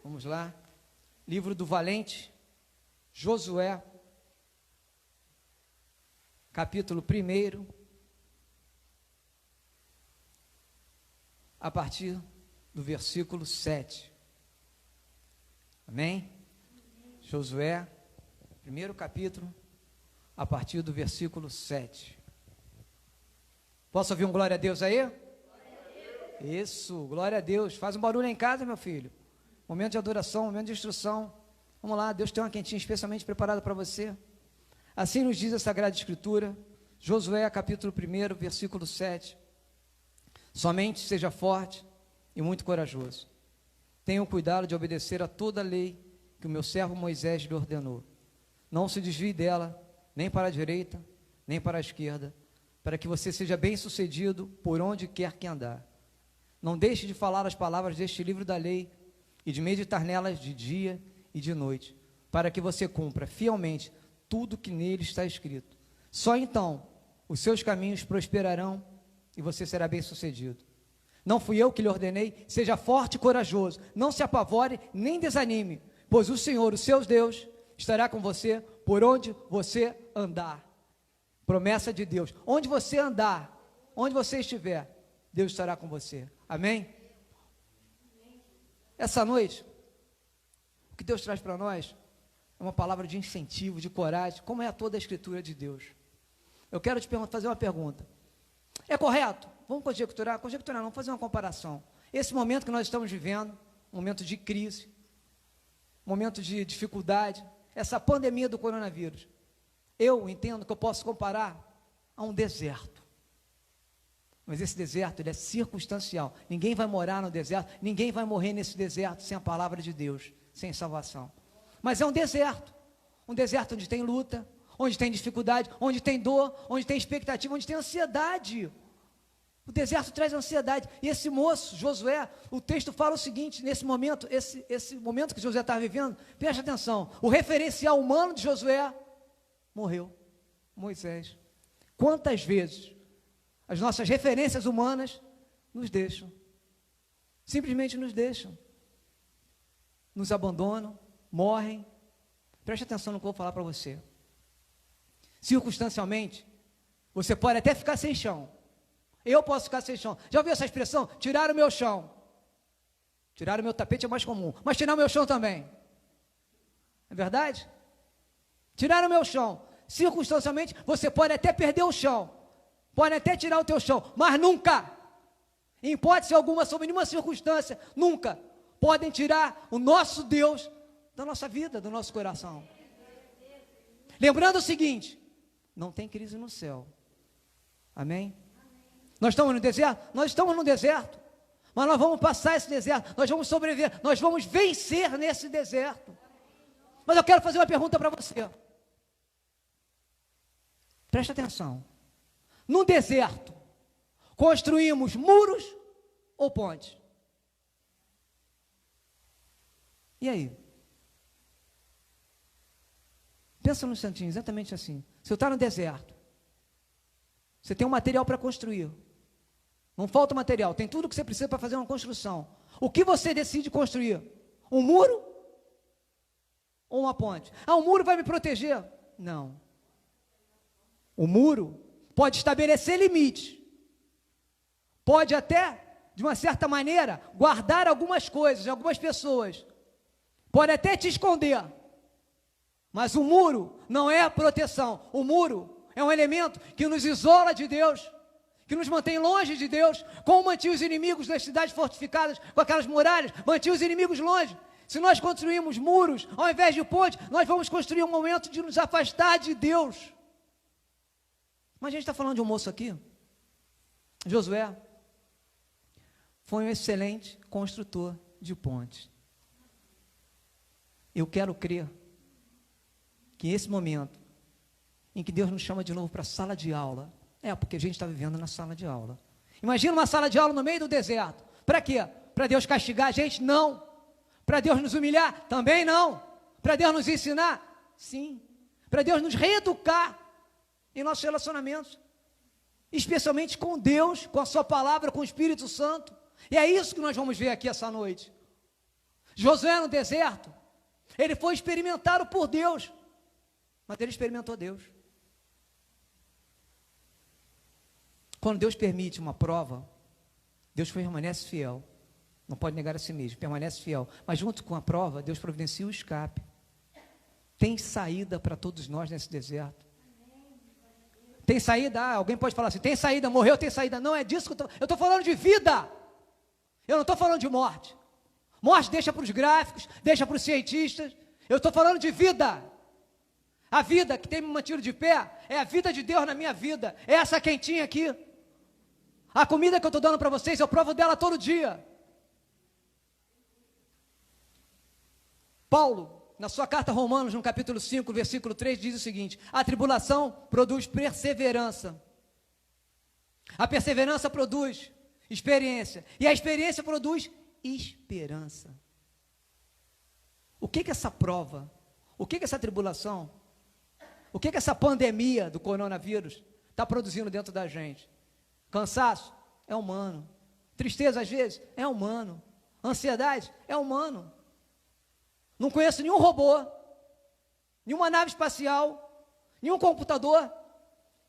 Vamos lá. Livro do valente Josué, capítulo 1, a partir do versículo 7. Amém? Josué, primeiro capítulo, a partir do versículo 7. Posso ouvir um glória a Deus aí? Glória a Deus. Isso, glória a Deus. Faz um barulho em casa, meu filho. Momento de adoração, momento de instrução. Vamos lá, Deus tem uma quentinha especialmente preparada para você. Assim nos diz a Sagrada Escritura, Josué capítulo 1, versículo 7. Somente seja forte e muito corajoso. Tenha o cuidado de obedecer a toda a lei que o meu servo Moisés lhe ordenou. Não se desvie dela, nem para a direita, nem para a esquerda, para que você seja bem-sucedido por onde quer que andar. Não deixe de falar as palavras deste livro da lei e de meditar nelas de dia e de noite, para que você cumpra fielmente tudo que nele está escrito. Só então os seus caminhos prosperarão e você será bem-sucedido. Não fui eu que lhe ordenei, seja forte e corajoso, não se apavore nem desanime, pois o Senhor, o seu Deus, estará com você por onde você andar. Promessa de Deus, onde você andar, onde você estiver, Deus estará com você. Amém? Essa noite, o que Deus traz para nós é uma palavra de incentivo, de coragem, como é toda a Escritura de Deus. Eu quero te fazer uma pergunta. É correto? Vamos conjecturar? Conjecturar não, fazer uma comparação. Esse momento que nós estamos vivendo, um momento de crise, um momento de dificuldade, essa pandemia do coronavírus, eu entendo que eu posso comparar a um deserto. Mas esse deserto, ele é circunstancial. Ninguém vai morar no deserto, ninguém vai morrer nesse deserto sem a palavra de Deus, sem salvação. Mas é um deserto onde tem luta, onde tem dificuldade, onde tem dor, onde tem expectativa, onde tem ansiedade. O deserto traz ansiedade. E esse moço, Josué, o texto fala o seguinte, nesse momento, esse momento que Josué está vivendo, preste atenção, o referencial humano de Josué morreu, Moisés. Quantas vezes as nossas referências humanas nos deixam, simplesmente nos deixam, nos abandonam, morrem. Preste atenção no que eu vou falar para você. Circunstancialmente, você pode até ficar sem chão. Eu posso ficar sem chão. Já ouviu essa expressão? Tirar o meu chão. Tirar o meu tapete é mais comum, mas tirar o meu chão também. Não é verdade? Tirar o meu chão. Circunstancialmente, você pode até perder o chão. Pode até tirar o teu chão, mas nunca, em hipótese alguma, sob nenhuma circunstância, nunca podem tirar o nosso Deus da nossa vida, do nosso coração. Lembrando o seguinte, não tem crise no céu. Amém? Nós estamos no deserto? Nós estamos no deserto, mas nós vamos passar esse deserto, nós vamos sobreviver, nós vamos vencer nesse deserto. Mas eu quero fazer uma pergunta para você. Preste atenção. No deserto, construímos muros ou pontes? E aí? Pensa num instantinho, exatamente assim. Você está no deserto, você tem um material para construir, não falta material, tem tudo que você precisa para fazer uma construção. O que você decide construir? Um muro ou uma ponte? Ah, o muro vai me proteger? Não. O muro pode estabelecer limites, pode até, de uma certa maneira, guardar algumas coisas, algumas pessoas, pode até te esconder, mas o muro não é a proteção. O muro é um elemento que nos isola de Deus, que nos mantém longe de Deus, como mantinha os inimigos das cidades fortificadas, com aquelas muralhas, mantinha os inimigos longe. Se nós construímos muros, ao invés de pontes, nós vamos construir um momento de nos afastar de Deus. Mas a gente está falando de um moço aqui, Josué, foi um excelente construtor de pontes. Eu quero crer que esse momento, em que Deus nos chama de novo para a sala de aula, porque a gente está vivendo na sala de aula. Imagina uma sala de aula no meio do deserto. Para quê? Para Deus castigar a gente? Não. Para Deus nos humilhar? Também não. Para Deus nos ensinar? Sim. Para Deus nos reeducar em nossos relacionamentos, especialmente com Deus, com a sua palavra, com o Espírito Santo. E é isso que nós vamos ver aqui essa noite. Josué no deserto, ele foi experimentado por Deus, mas ele experimentou Deus. Quando Deus permite uma prova, Deus permanece fiel, não pode negar a si mesmo, permanece fiel, mas junto com a prova, Deus providencia o escape. Tem saída para todos nós nesse deserto. Tem saída, alguém pode falar assim, tem saída, morreu, tem saída. Não é disso que eu estou falando de vida. Eu não estou falando de morte. Morte deixa para os gráficos, deixa para os cientistas. Eu estou falando de vida. A vida que tem me mantido de pé é a vida de Deus na minha vida. É essa quentinha aqui. A comida que eu estou dando para vocês, eu provo dela todo dia. Paulo, na sua carta a Romanos, no capítulo 5, versículo 3, diz o seguinte: a tribulação produz perseverança. A perseverança produz experiência. E a experiência produz esperança. O que é essa prova? O que é essa tribulação? O que é essa pandemia do coronavírus está produzindo dentro da gente? Cansaço? É humano. Tristeza, às vezes? É humano. Ansiedade? É humano. Não conheço nenhum robô, nenhuma nave espacial, nenhum computador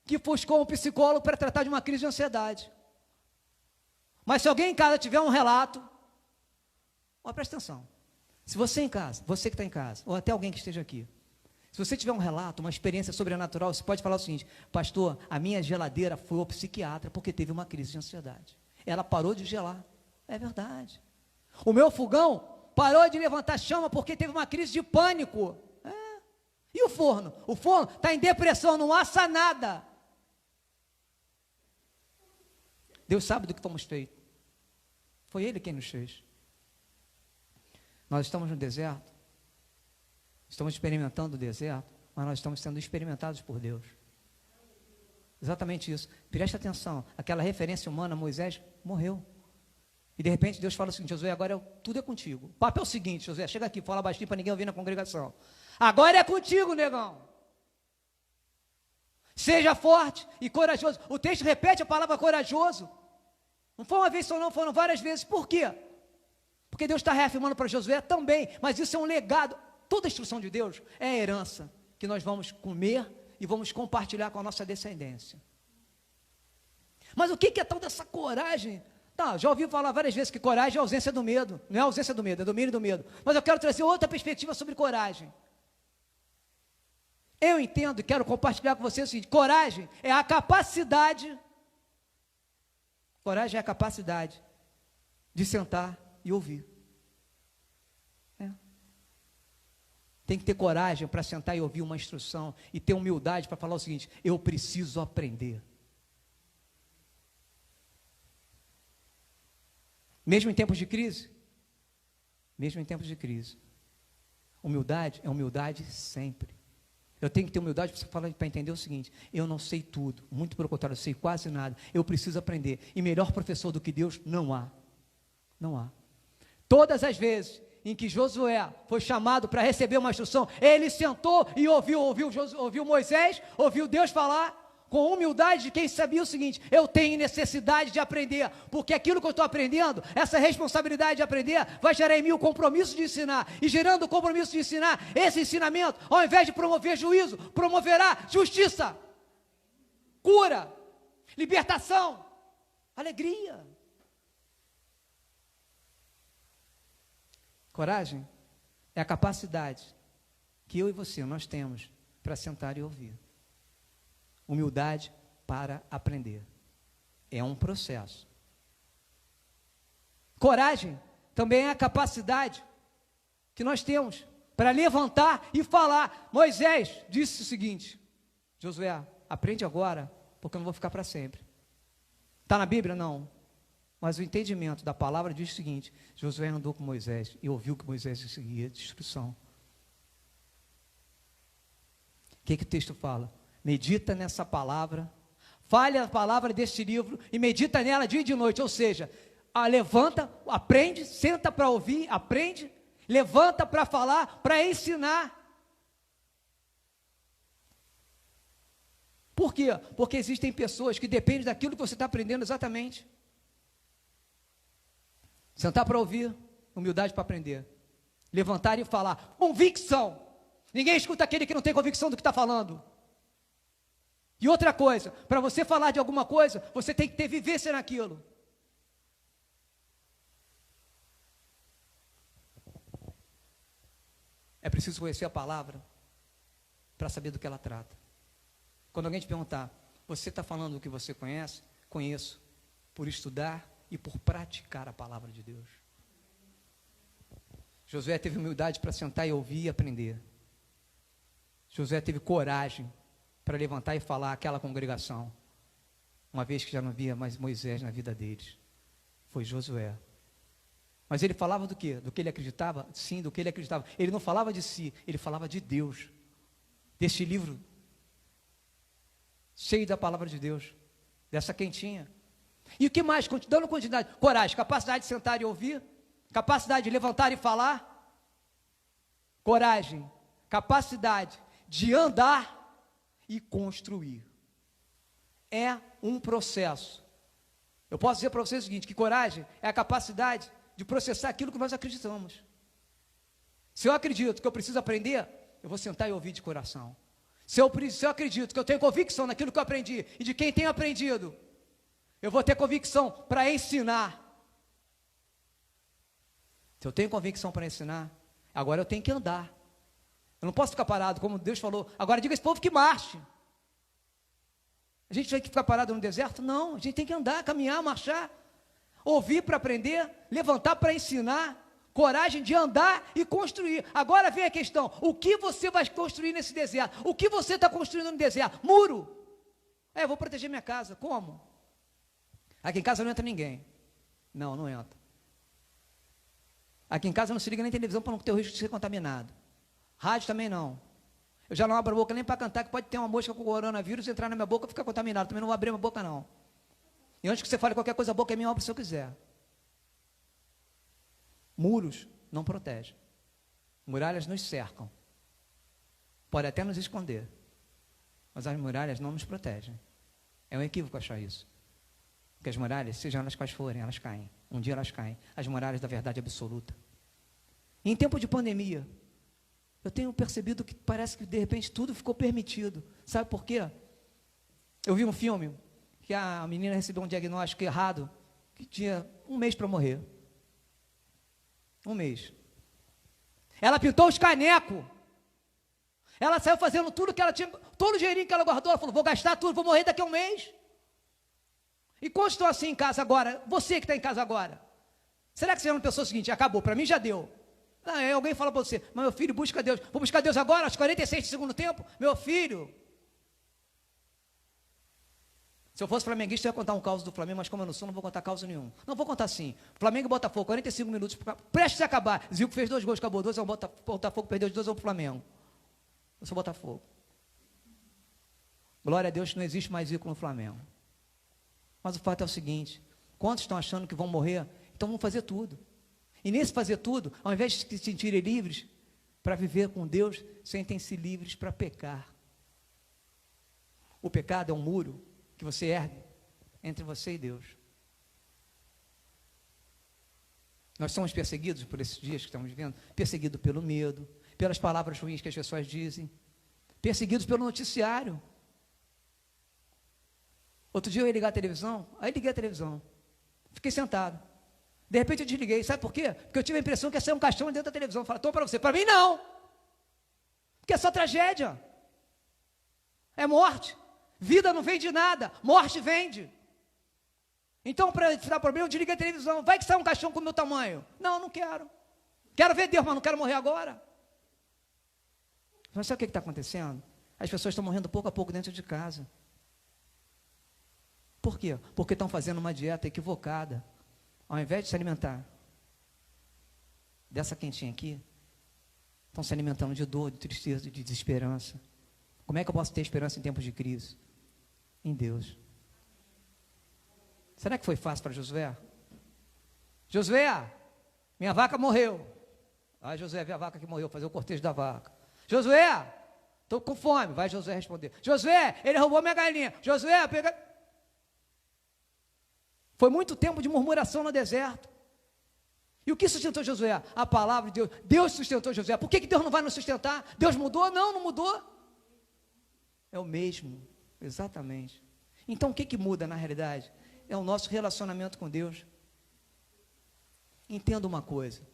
que buscou um psicólogo para tratar de uma crise de ansiedade. Mas se alguém em casa tiver um relato, presta atenção. Se você em casa, você que está em casa, ou até alguém que esteja aqui, se você tiver um relato, uma experiência sobrenatural, você pode falar o seguinte: pastor, a minha geladeira foi ao psiquiatra porque teve uma crise de ansiedade. Ela parou de gelar. É verdade. O meu fogão parou de levantar chama porque teve uma crise de pânico. E o forno? O forno está em depressão, não assa nada. Deus sabe do que fomos feitos. Foi Ele quem nos fez. Nós estamos no deserto, estamos experimentando o deserto, mas nós estamos sendo experimentados por Deus. Exatamente isso. Preste atenção, aquela referência humana, Moisés morreu. E de repente Deus fala o seguinte: Josué, agora tudo é contigo. O papo é o seguinte, Josué, chega aqui, fala baixinho para ninguém ouvir na congregação. Agora é contigo, negão. Seja forte e corajoso. O texto repete a palavra corajoso. Não foi uma vez só não, foram várias vezes. Por quê? Porque Deus está reafirmando para Josué também, mas isso é um legado. Toda a instrução de Deus é a herança que nós vamos comer e vamos compartilhar com a nossa descendência. Mas o que é tal dessa coragem? Tá, já ouvi falar várias vezes que coragem é ausência do medo. Não é ausência do medo, é domínio do medo. Mas eu quero trazer outra perspectiva sobre coragem. Eu entendo e quero compartilhar com você o seguinte: coragem é a capacidade de sentar e ouvir. Tem que ter coragem para sentar e ouvir uma instrução e ter humildade para falar o seguinte: eu preciso aprender. Mesmo em tempos de crise? Mesmo em tempos de crise. Humildade é humildade sempre. Eu tenho que ter humildade para entender o seguinte: eu não sei tudo, muito pelo contrário, eu sei quase nada, eu preciso aprender, e melhor professor do que Deus não há. Não há. Todas as vezes em que Josué foi chamado para receber uma instrução, ele sentou e ouviu Moisés, ouviu Deus falar, com humildade de quem sabia o seguinte: eu tenho necessidade de aprender, porque aquilo que eu estou aprendendo, essa responsabilidade de aprender, vai gerar em mim o compromisso de ensinar, e gerando o compromisso de ensinar, esse ensinamento, ao invés de promover juízo, promoverá justiça, cura, libertação, alegria. Coragem é a capacidade que eu e você, nós temos para sentar e ouvir. Humildade para aprender. É um processo. Coragem também é a capacidade que nós temos para levantar e falar. Moisés disse o seguinte: Josué, aprende agora, porque eu não vou ficar para sempre. Está na Bíblia? Não. Mas o entendimento da palavra diz o seguinte: Josué andou com Moisés e ouviu que Moisés seguia de instrução. O que o texto fala? Medita nessa palavra, fale a palavra deste livro e medita nela dia e de noite. Ou seja, levanta, aprende, senta para ouvir, aprende, levanta para falar, para ensinar. Por quê? Porque existem pessoas que dependem daquilo que você está aprendendo exatamente. Sentar para ouvir, humildade para aprender. Levantar e falar. Convicção. Ninguém escuta aquele que não tem convicção do que está falando. E outra coisa, para você falar de alguma coisa, você tem que ter vivência naquilo. É preciso conhecer a palavra para saber do que ela trata. Quando alguém te perguntar, você está falando do que você conhece? Conheço, por estudar e por praticar a palavra de Deus. Josué teve humildade para sentar e ouvir e aprender. Josué teve coragem para levantar e falar àquela congregação, uma vez que já não havia mais Moisés na vida deles. Foi Josué. Mas ele falava do quê? Do que ele acreditava? Sim, do que ele acreditava. Ele não falava de si, ele falava de Deus. Deste livro, cheio da palavra de Deus, dessa quentinha. E o que mais? Dando continuidade. Coragem, capacidade de sentar e ouvir, capacidade de levantar e falar, coragem, capacidade de andar e construir. É um processo. Eu posso dizer para vocês o seguinte, que coragem é a capacidade de processar aquilo que nós acreditamos. Se eu acredito que eu preciso aprender, eu vou sentar e ouvir de coração. Se eu acredito que eu tenho convicção naquilo que eu aprendi e de quem tem aprendido, eu vou ter convicção para ensinar. Se eu tenho convicção para ensinar, agora eu tenho que andar. Eu não posso ficar parado, como Deus falou. Agora diga a esse povo que marche. A gente tem que ficar parado no deserto? Não, a gente tem que andar, caminhar, marchar. Ouvir para aprender, levantar para ensinar, coragem de andar e construir. Agora vem a questão, o que você vai construir nesse deserto? O que você está construindo no deserto? Muro. Eu vou proteger minha casa. Como? Aqui em casa não entra ninguém. Não, não entra. Aqui em casa não se liga nem televisão para não ter o risco de ser contaminado. Rádio também não. Eu já não abro a boca nem para cantar, que pode ter uma mosca com coronavírus, entrar na minha boca e ficar contaminado. Também não vou abrir minha boca não. E antes que você fale qualquer coisa, a boca é minha, obra se eu quiser. Muros não protegem. Muralhas nos cercam. Pode até nos esconder. Mas as muralhas não nos protegem. É um equívoco achar isso. Porque as muralhas, sejam elas quais forem, elas caem. Um dia elas caem. As muralhas da verdade absoluta. E em tempo de pandemia, eu tenho percebido que parece que de repente tudo ficou permitido. Sabe por quê? Eu vi um filme que a menina recebeu um diagnóstico errado, que tinha 1 mês para morrer. 1 mês. Ela pintou os canecos. Ela saiu fazendo tudo que ela tinha, todo o dinheirinho que ela guardou, ela falou, vou gastar tudo, vou morrer daqui a 1 mês. E quando estou assim em casa agora, você que está em casa agora, será que você não pensou o seguinte, acabou, para mim já deu. Aí alguém fala para você, mas meu filho, busca Deus. Vou buscar Deus agora, aos 46 do segundo tempo? Meu filho. Se eu fosse flamenguista, eu ia contar um caos do Flamengo, mas como eu não sou, não vou contar caos nenhum. Não vou contar sim. Flamengo e Botafogo, 45 minutos, prestes a acabar. Zico fez 2 gols, acabou 2, o Botafogo perdeu de 2 ao Flamengo. Eu sou Botafogo. Glória a Deus que não existe mais Zico no Flamengo. Mas o fato é o seguinte, quantos estão achando que vão morrer, então vão fazer tudo. E nesse fazer tudo, ao invés de se sentirem livres para viver com Deus, sentem-se livres para pecar. O pecado é um muro que você ergue entre você e Deus. Nós somos perseguidos por esses dias que estamos vivendo, perseguidos pelo medo, pelas palavras ruins que as pessoas dizem, perseguidos pelo noticiário. Outro dia eu ia ligar a televisão, aí liguei a televisão, fiquei sentado. De repente eu desliguei, sabe por quê? Porque eu tive a impressão que ia sair um caixão dentro da televisão. Eu falei, estou para você, para mim não, porque é só tragédia, é morte. Vida não vende nada, morte vende. Então, para evitar problema, eu desliguei a televisão. Vai que sai um caixão com o meu tamanho. Não, não quero. Quero ver Deus, mas não quero morrer agora. Mas sabe o que está acontecendo? As pessoas estão morrendo pouco a pouco dentro de casa. Por quê? Porque estão fazendo uma dieta equivocada. Ao invés de se alimentar dessa quentinha aqui, estão se alimentando de dor, de tristeza, de desesperança. Como é que eu posso ter esperança em tempos de crise? Em Deus. Será que foi fácil para Josué? Josué, minha vaca morreu. Vai, Josué, vê a vaca que morreu, fazer o cortejo da vaca. Josué, estou com fome. Vai Josué responder. Josué, ele roubou minha galinha. Josué, pega... Foi muito tempo de murmuração no deserto. E o que sustentou Josué? A palavra de Deus. Deus sustentou Josué. Por que Deus não vai nos sustentar? Deus mudou? Não, não mudou. É o mesmo, exatamente. Então o que muda na realidade? É o nosso relacionamento com Deus. Entenda uma coisa.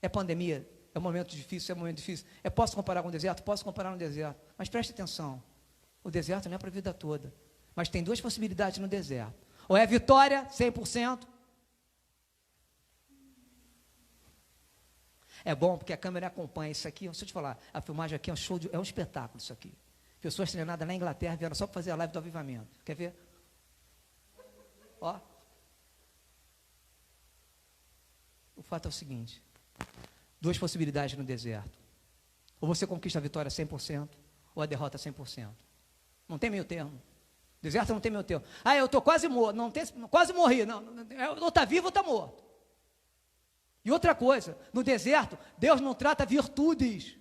É pandemia, é um momento difícil, posso comparar com o deserto? Posso comparar no deserto. Mas preste atenção. O deserto não é para a vida toda. Mas tem duas possibilidades no deserto. Ou é vitória, 100%. É bom porque a câmera acompanha isso aqui. Deixa eu te falar, a filmagem aqui é um show, é um espetáculo isso aqui. Pessoas treinadas na Inglaterra vieram só para fazer a live do avivamento. Quer ver? Ó. O fato é o seguinte. Duas possibilidades no deserto. Ou você conquista a vitória 100%, ou a derrota 100%. Não tem meio termo. Deserto não tem meio termo. Ah, eu estou quase morto. Não tem, quase morri. Não, ou está vivo ou está morto. E outra coisa, no deserto, Deus não trata virtudes,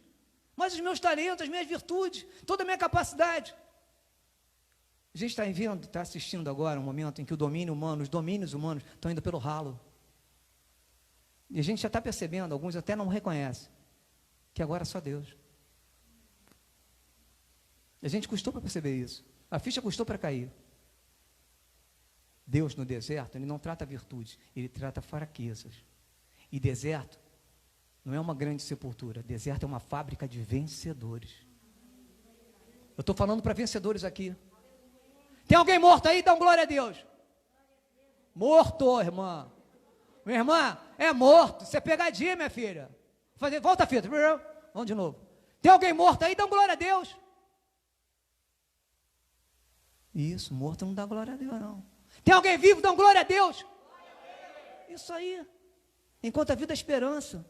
mas os meus talentos, as minhas virtudes, toda a minha capacidade. A gente está vendo, está assistindo agora um momento em que o domínio humano, os domínios humanos estão indo pelo ralo. E a gente já está percebendo, alguns até não reconhecem, que agora é só Deus. A gente custou para perceber isso. A ficha custou para cair. Deus no deserto, Ele não trata virtudes, Ele trata fraquezas. E deserto não é uma grande sepultura. Deserto é uma fábrica de vencedores. Eu estou falando para vencedores aqui. Tem alguém morto aí? Dá um glória a Deus. Morto, irmã. Minha irmã, é morto. Isso é pegadinha, minha filha. Volta a fita. Vamos de novo. Tem alguém morto aí? Dá um glória a Deus. Isso, morto não dá glória a Deus, não. Tem alguém vivo? Dá um glória a Deus. Isso aí. Enquanto a vida é esperança.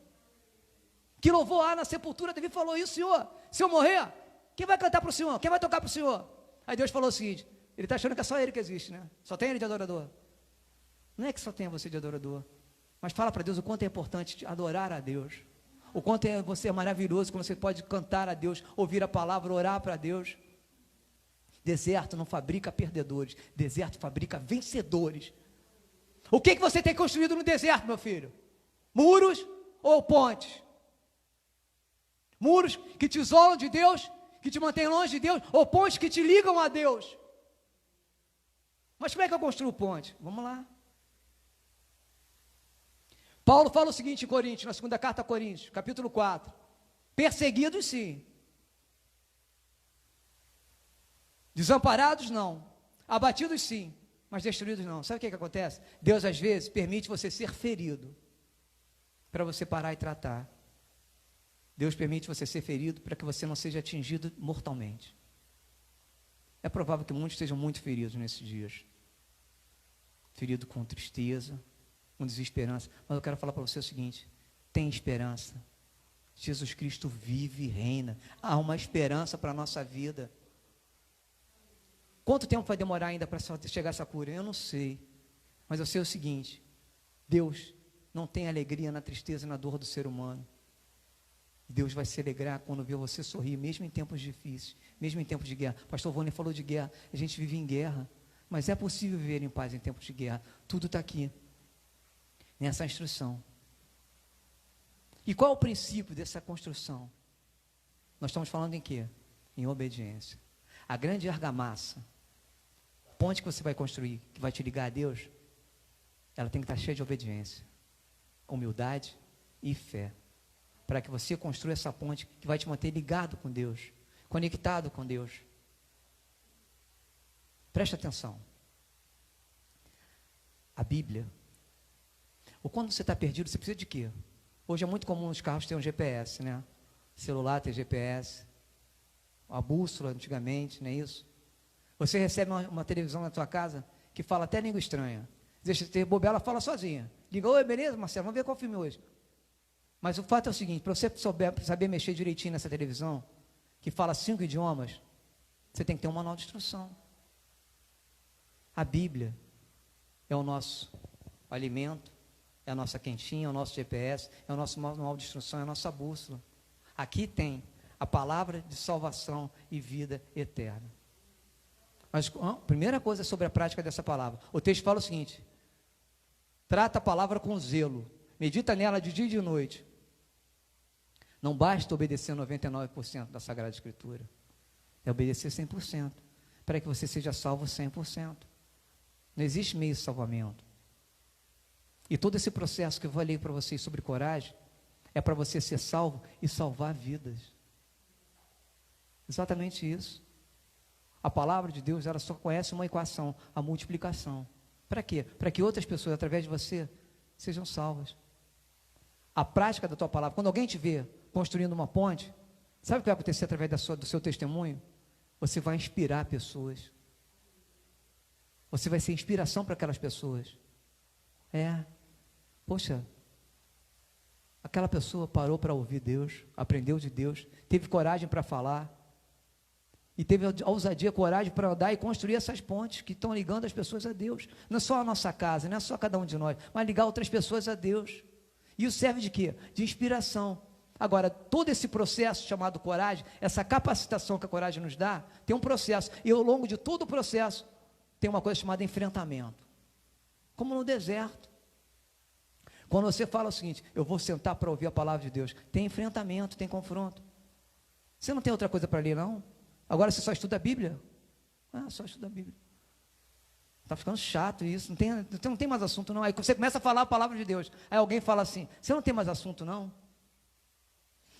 Que louvor há na sepultura? Davi falou isso, Senhor. Se eu morrer, quem vai cantar para o Senhor? Quem vai tocar para o Senhor? Aí Deus falou o seguinte: Ele está achando que é só Ele que existe, né? Só tem Ele de adorador. Não é que só tenha você de adorador, mas fala para Deus o quanto é importante adorar a Deus. O quanto você é maravilhoso quando você pode cantar a Deus, ouvir a palavra, orar para Deus. Deserto não fabrica perdedores, deserto fabrica vencedores. O que você tem construído no deserto, meu filho? Muros ou pontes? Muros que te isolam de Deus, que te mantêm longe de Deus, ou pontes que te ligam a Deus? Mas como é que eu construo ponte? Vamos lá. Paulo fala o seguinte em Coríntios, na segunda carta a Coríntios, capítulo 4. Perseguidos sim. Desamparados não. Abatidos sim, mas destruídos não. Sabe o que acontece? Deus às vezes permite você ser ferido, para você parar e tratar. Deus permite você ser ferido para que você não seja atingido mortalmente. É provável que muitos estejam muito feridos nesses dias. Ferido com tristeza, com desesperança. Mas eu quero falar para você o seguinte: tem esperança. Jesus Cristo vive e reina. Há uma esperança para a nossa vida. Quanto tempo vai demorar ainda para chegar essa cura? Eu não sei. Mas eu sei o seguinte: Deus não tem alegria na tristeza e na dor do ser humano. Deus vai se alegrar quando vê você sorrir, mesmo em tempos difíceis, mesmo em tempos de guerra. Pastor Vônia falou de guerra. A gente vive em guerra, mas é possível viver em paz em tempos de guerra. Tudo está aqui, nessa instrução. E qual é o princípio dessa construção? Nós estamos falando em quê? Em obediência. A grande argamassa, ponte que você vai construir, que vai te ligar a Deus, ela tem que estar cheia de obediência, humildade e fé, para que você construa essa ponte que vai te manter ligado com Deus, conectado com Deus. Preste atenção. A Bíblia, ou quando você está perdido, você precisa de quê? Hoje é muito comum os carros terem um GPS, né? Celular tem GPS, a bússola antigamente, não é isso? Você recebe uma televisão na tua casa que fala até língua estranha. Deixa de ter bobeira, ela fala sozinha. Liga: oi, beleza, Marcelo? Vamos ver qual filme hoje. Mas o fato é o seguinte: para você saber mexer direitinho nessa televisão, que fala 5 idiomas, você tem que ter um manual de instrução. A Bíblia é o nosso alimento, é a nossa quentinha, é o nosso GPS, é o nosso manual de instrução, é a nossa bússola. Aqui tem a palavra de salvação e vida eterna. Mas a primeira coisa sobre a prática dessa palavra, o texto fala o seguinte: trata a palavra com zelo. medita nela de dia e de noite. Não basta obedecer 99% da Sagrada Escritura, é obedecer 100%, para que você seja salvo 100%. Não existe meio de salvamento. E todo esse processo que eu falei para vocês sobre coragem, é para você ser salvo e salvar vidas. Exatamente isso. A palavra de Deus, ela só conhece uma equação, a multiplicação. Para quê? Para que outras pessoas, através de você, sejam salvas. A prática da tua palavra, quando alguém te vê construindo uma ponte, sabe o que vai acontecer através do seu testemunho? Você vai inspirar pessoas. Você vai ser inspiração para aquelas pessoas. Poxa, aquela pessoa parou para ouvir Deus, aprendeu de Deus, teve coragem para falar, e teve a ousadia, coragem para andar e construir essas pontes que estão ligando as pessoas a Deus. Não é só a nossa casa, não é só cada um de nós, mas ligar outras pessoas a Deus. E isso serve de quê? De inspiração. Agora, todo esse processo chamado coragem, essa capacitação que a coragem nos dá, tem um processo, e ao longo de todo o processo, tem uma coisa chamada enfrentamento. Como no deserto. Quando você fala o seguinte, eu vou sentar para ouvir a palavra de Deus, tem enfrentamento, tem confronto. Você não tem outra coisa para ler, não? Agora você só estuda a Bíblia? Só estuda a Bíblia. Está ficando chato isso, não tem mais assunto não. Aí você começa a falar a palavra de Deus, aí alguém fala assim, você não tem mais assunto não?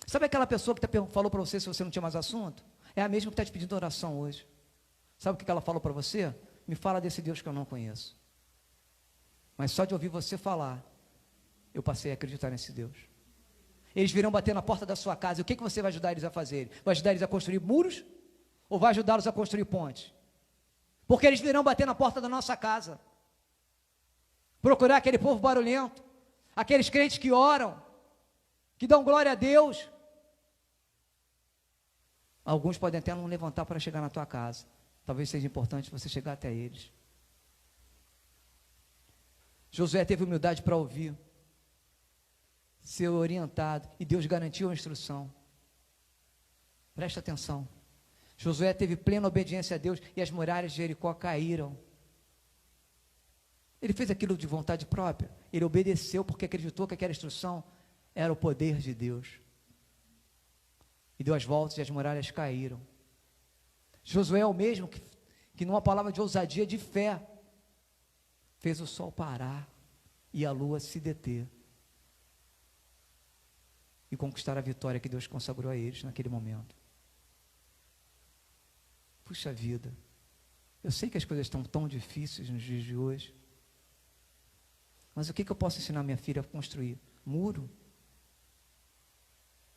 Sabe aquela pessoa que falou para você se você não tinha mais assunto? É a mesma que está te pedindo oração hoje. Sabe o que ela falou para você? Me fala desse Deus que eu não conheço. Mas só de ouvir você falar, eu passei a acreditar nesse Deus. Eles virão bater na porta da sua casa, e o que você vai ajudar eles a fazer? Vai ajudar eles a construir muros? Ou vai ajudá-los a construir pontes? Porque eles virão bater na porta da nossa casa, procurar aquele povo barulhento, aqueles crentes que oram, que dão glória a Deus. Alguns podem até não levantar para chegar na tua casa, talvez seja importante você chegar até eles. Josué teve humildade para ouvir, ser orientado, e Deus garantiu a instrução. Presta atenção. Josué teve plena obediência a Deus, e as muralhas de Jericó caíram. Ele fez aquilo de vontade própria, ele obedeceu porque acreditou que aquela instrução era o poder de Deus, e deu as voltas e as muralhas caíram. Josué é o mesmo que numa palavra de ousadia, de fé, fez o sol parar e a lua se deter, e conquistar a vitória que Deus consagrou a eles naquele momento. Puxa vida, eu sei que as coisas estão tão difíceis nos dias de hoje, mas o que eu posso ensinar minha filha a construir? Muro?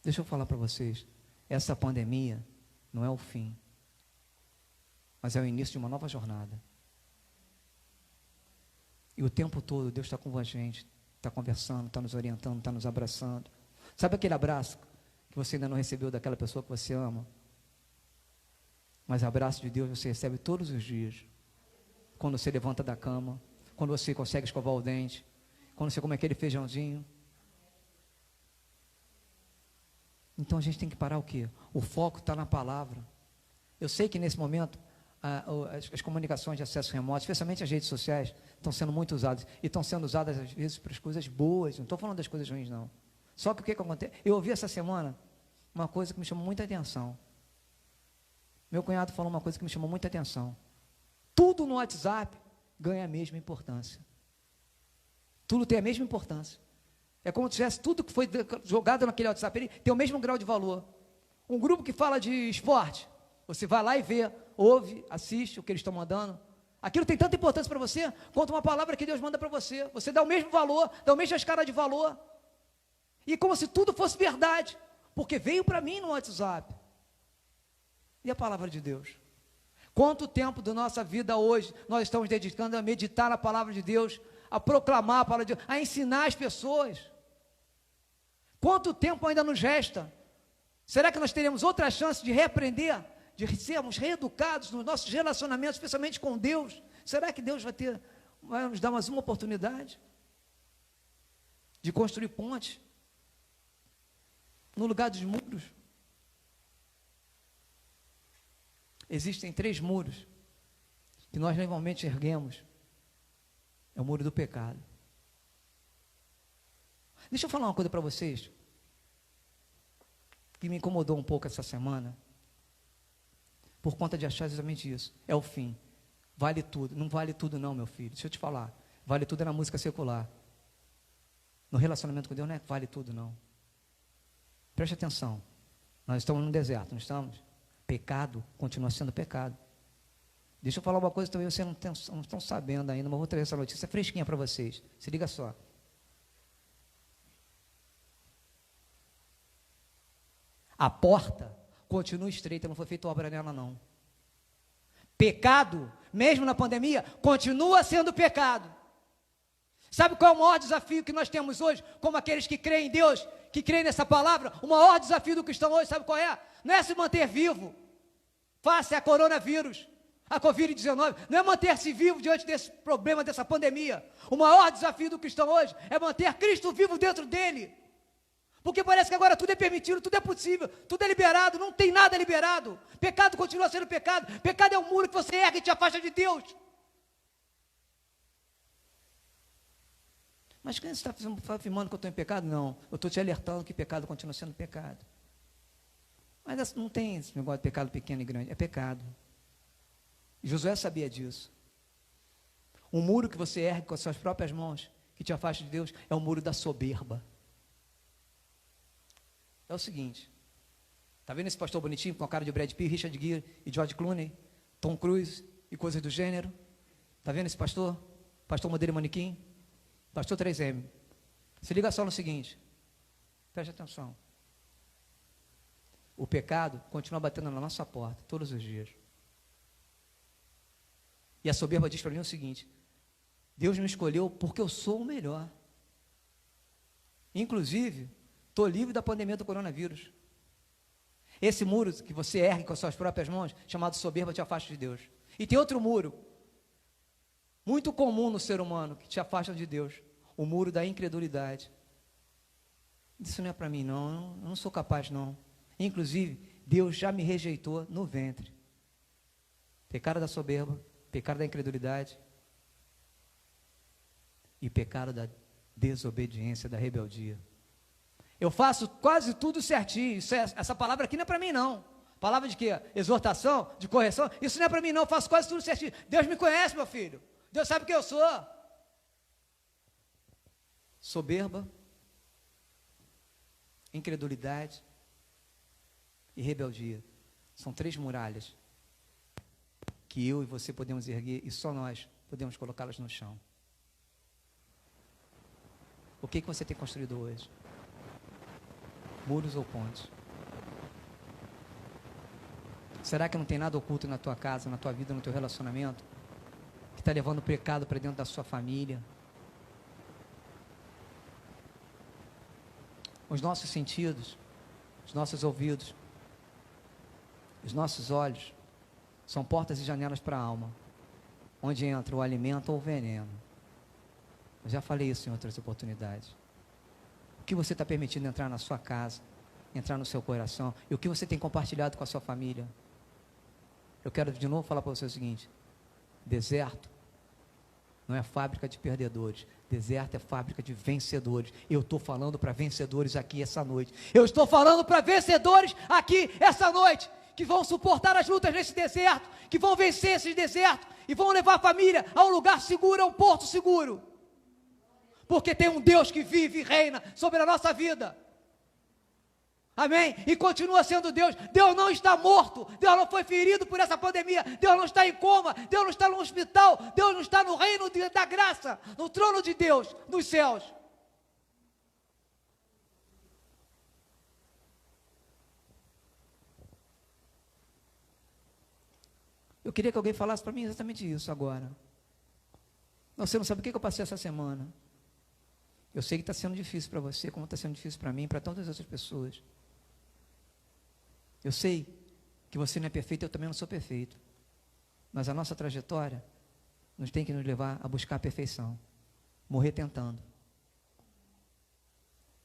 Deixa eu falar para vocês, essa pandemia não é o fim, mas é o início de uma nova jornada. E o tempo todo Deus está com a gente, está conversando, está nos orientando, está nos abraçando. Sabe aquele abraço que você ainda não recebeu daquela pessoa que você ama? Mas o abraço de Deus você recebe todos os dias. Quando você levanta da cama, quando você consegue escovar o dente, quando você come aquele feijãozinho. Então a gente tem que parar o quê? O foco está na palavra. Eu sei que nesse momento as comunicações de acesso remoto, especialmente as redes sociais, estão sendo muito usadas. E estão sendo usadas às vezes para as coisas boas. Não estou falando das coisas ruins, não. Só que o que acontece? Eu ouvi essa semana uma coisa que me chamou muita atenção. Meu cunhado falou uma coisa que me chamou muita atenção. Tudo no WhatsApp ganha a mesma importância. Tudo tem a mesma importância. É como se tivesse tudo que foi jogado naquele WhatsApp, ele tem o mesmo grau de valor. Um grupo que fala de esporte, você vai lá e vê, ouve, assiste o que eles estão mandando. Aquilo tem tanta importância para você, quanto uma palavra que Deus manda para você. Você dá o mesmo valor, dá a mesma escala de valor. E como se tudo fosse verdade, porque veio para mim no WhatsApp. E a palavra de Deus? Quanto tempo da nossa vida hoje nós estamos dedicando a meditar na palavra de Deus, a proclamar a palavra de Deus, a ensinar as pessoas? Quanto tempo ainda nos resta? Será que nós teremos outra chance de reaprender, de sermos reeducados nos nossos relacionamentos, especialmente com Deus? Será que Deus vai nos dar mais uma oportunidade de construir pontes no lugar dos muros? Existem 3 muros que nós normalmente erguemos. É o muro do pecado. Deixa eu falar uma coisa para vocês, que me incomodou um pouco essa semana, por conta de achar exatamente isso. É o fim. Vale tudo. Não vale tudo não, meu filho. Deixa eu te falar. Vale tudo é na música secular. No relacionamento com Deus não é vale tudo não. Preste atenção. Nós estamos no deserto, não estamos? Pecado continua sendo pecado. Deixa eu falar uma coisa também, vocês não estão sabendo ainda, mas vou trazer essa notícia fresquinha para vocês. Se liga só. A porta continua estreita, não foi feita obra nela não. Pecado, mesmo na pandemia, continua sendo pecado. Sabe qual é o maior desafio que nós temos hoje, como aqueles que creem em Deus, que creem nessa palavra? O maior desafio do cristão hoje, sabe qual é? Não é se manter vivo, face a coronavírus, a Covid-19, não é manter-se vivo diante desse problema, dessa pandemia. O maior desafio do cristão hoje é manter Cristo vivo dentro dele. Porque parece que agora tudo é permitido, tudo é possível, tudo é liberado, não tem nada liberado. Pecado continua sendo pecado. Pecado é um muro que você ergue e te afasta de Deus. Mas quem está afirmando que eu estou em pecado? Não, eu estou te alertando que pecado continua sendo pecado. Mas não tem esse negócio de pecado pequeno e grande, é pecado. E Josué sabia disso. Um muro que você ergue com as suas próprias mãos, que te afasta de Deus, é o muro da soberba. É o seguinte, tá vendo esse pastor bonitinho com a cara de Brad Pitt, Richard Gere e George Clooney, Tom Cruise e coisas do gênero? Tá vendo esse pastor? Pastor modelo e manequim? Pastor 3M. Se liga só no seguinte, preste atenção. O pecado continua batendo na nossa porta todos os dias. E a soberba diz para mim o seguinte: Deus me escolheu porque eu sou o melhor. Inclusive, estou livre da pandemia do coronavírus. Esse muro que você ergue com as suas próprias mãos, chamado soberba, te afasta de Deus. E tem outro muro, muito comum no ser humano, que te afasta de Deus. O muro da incredulidade. Isso não é para mim não, eu não sou capaz não. Inclusive, Deus já me rejeitou no ventre. Pecado da soberba, pecado da incredulidade e pecado da desobediência, da rebeldia. Eu faço quase tudo certinho. Essa palavra aqui não é para mim não. Palavra de quê? Exortação, de correção. Isso não é para mim não, eu faço quase tudo certinho. Deus me conhece, meu filho. Deus sabe quem eu sou. Soberba, incredulidade e rebeldia. São 3 muralhas que eu e você podemos erguer e só nós podemos colocá-las no chão. O que você tem construído hoje? Muros ou pontes? Será que não tem nada oculto na tua casa, na tua vida, no teu relacionamento, que está levando o pecado para dentro da sua família? Os nossos sentidos, os nossos ouvidos, os nossos olhos, são portas e janelas para a alma, onde entra o alimento ou o veneno. Eu já falei isso em outras oportunidades. O que você está permitindo entrar na sua casa, entrar no seu coração, e o que você tem compartilhado com a sua família? Eu quero de novo falar para você o seguinte: deserto não é fábrica de perdedores, deserto é fábrica de vencedores. Eu estou falando para vencedores aqui essa noite. Eu estou falando para vencedores aqui essa noite, que vão suportar as lutas nesse deserto, que vão vencer esse deserto, e vão levar a família a um lugar seguro, a um porto seguro. Porque tem um Deus que vive e reina sobre a nossa vida. Amém? E continua sendo Deus. Deus não está morto. Deus não foi ferido por essa pandemia. Deus não está em coma. Deus não está no hospital. Deus não está no reino da graça, no trono de Deus, nos céus. Eu queria que alguém falasse para mim exatamente isso agora. Você não sabe o que eu passei essa semana. Eu sei que está sendo difícil para você, como está sendo difícil para mim e para tantas outras pessoas. Eu sei que você não é perfeito, eu também não sou perfeito. Mas a nossa trajetória nos tem que nos levar a buscar a perfeição. Morrer tentando.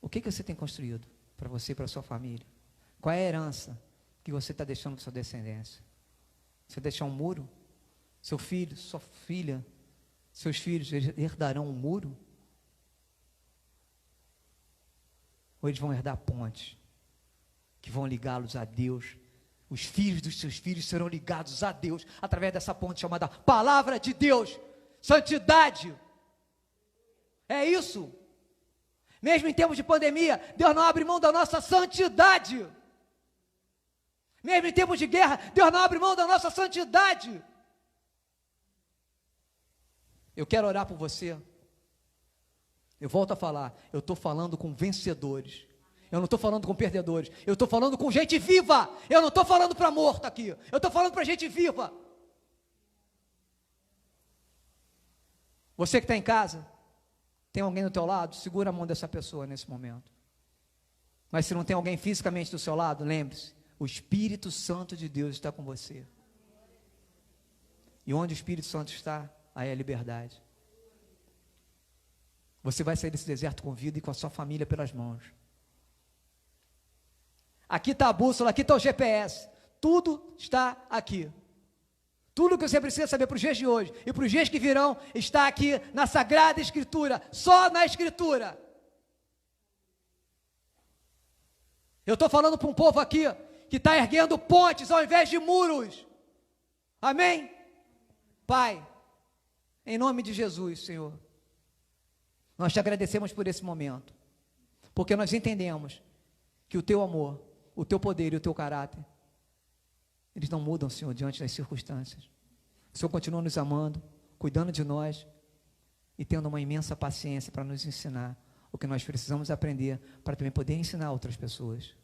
O que você tem construído para você e para a sua família? Qual é a herança que você está deixando para sua descendência? Você deixar um muro? Seu filho, sua filha, seus filhos herdarão um muro? ou eles vão herdar pontes que vão ligá-los a Deus. Os filhos dos seus filhos serão ligados a Deus através dessa ponte chamada Palavra de Deus, santidade. É isso. Mesmo em tempos de pandemia, Deus não abre mão da nossa santidade. Mesmo em tempos de guerra, Deus não abre mão da nossa santidade. Eu quero orar por você. Eu volto a falar, eu estou falando com vencedores. Eu não estou falando com perdedores. Eu estou falando com gente viva. Eu não estou falando para morto aqui. Eu estou falando para gente viva. Você que está em casa, tem alguém do teu lado? Segura a mão dessa pessoa nesse momento. Mas se não tem alguém fisicamente do seu lado, lembre-se, o Espírito Santo de Deus está com você. E onde o Espírito Santo está, aí é a liberdade. Você vai sair desse deserto com vida e com a sua família pelas mãos. Aqui está a bússola, aqui está o GPS. Tudo está aqui. Tudo que você precisa saber para os dias de hoje e para os dias que virão está aqui na Sagrada Escritura, só na Escritura. Eu estou falando para um povo aqui que está erguendo pontes ao invés de muros. Amém? Pai, em nome de Jesus, Senhor, nós te agradecemos por esse momento, porque nós entendemos que o teu amor, o teu poder e o teu caráter, eles não mudam, Senhor, diante das circunstâncias. O Senhor continua nos amando, cuidando de nós e tendo uma imensa paciência para nos ensinar o que nós precisamos aprender para também poder ensinar outras pessoas.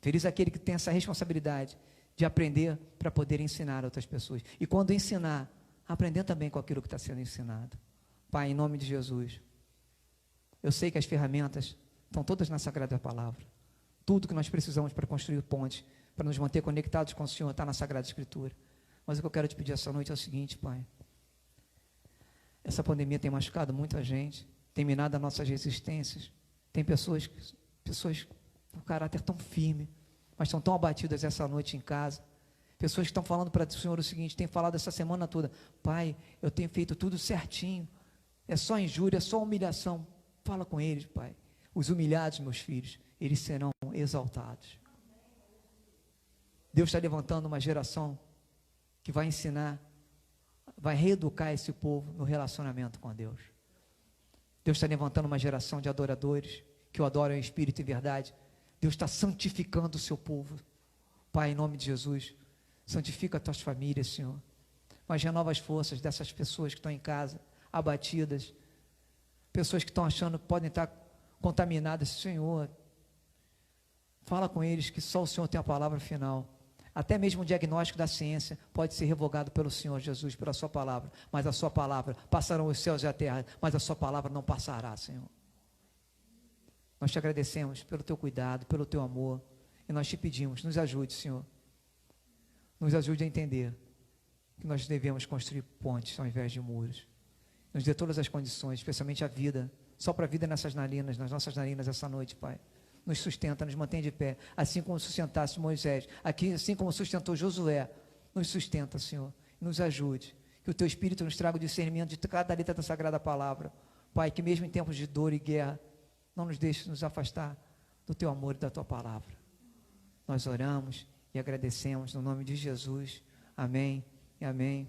Feliz aquele que tem essa responsabilidade de aprender para poder ensinar outras pessoas. E quando ensinar, aprender também com aquilo que está sendo ensinado. Pai, em nome de Jesus, eu sei que as ferramentas estão todas na Sagrada Palavra. Tudo que nós precisamos para construir pontes, para nos manter conectados com o Senhor, está na Sagrada Escritura. Mas o que eu quero te pedir essa noite é o seguinte, Pai. Essa pandemia tem machucado muita gente, tem minado as nossas resistências. Tem pessoas com caráter tão firme, mas estão tão abatidas essa noite em casa. Pessoas que estão falando para o Senhor o seguinte, tem falado essa semana toda, Pai, eu tenho feito tudo certinho, é só injúria, é só humilhação. Fala com eles, Pai. Os humilhados, meus filhos, eles serão exaltados. Deus está levantando uma geração que vai ensinar, vai reeducar esse povo no relacionamento com Deus. Deus está levantando uma geração de adoradores que o adoram em espírito e verdade. Deus está santificando o seu povo. Pai, em nome de Jesus, santifica as tuas famílias, Senhor. Mas renova as forças dessas pessoas que estão em casa, abatidas, pessoas que estão achando que podem estar contaminadas. Senhor, fala com eles que só o Senhor tem a palavra final. Até mesmo o diagnóstico da ciência pode ser revogado pelo Senhor Jesus, pela sua palavra, mas a sua palavra, passarão os céus e a terra, mas a sua palavra não passará, Senhor. Nós te agradecemos pelo teu cuidado, pelo teu amor, e nós te pedimos, nos ajude, Senhor, nos ajude a entender que nós devemos construir pontes ao invés de muros, nos dê todas as condições, especialmente a vida, sopra a vida nessas narinas, nas nossas narinas essa noite, Pai. Nos sustenta, nos mantém de pé, assim como sustentasse Moisés, aqui, assim como sustentou Josué, nos sustenta, Senhor, nos ajude, que o teu Espírito nos traga o discernimento de cada letra da Sagrada Palavra, Pai, que mesmo em tempos de dor e guerra, não nos deixe nos afastar do teu amor e da tua palavra. Nós oramos e agradecemos no nome de Jesus, amém e amém.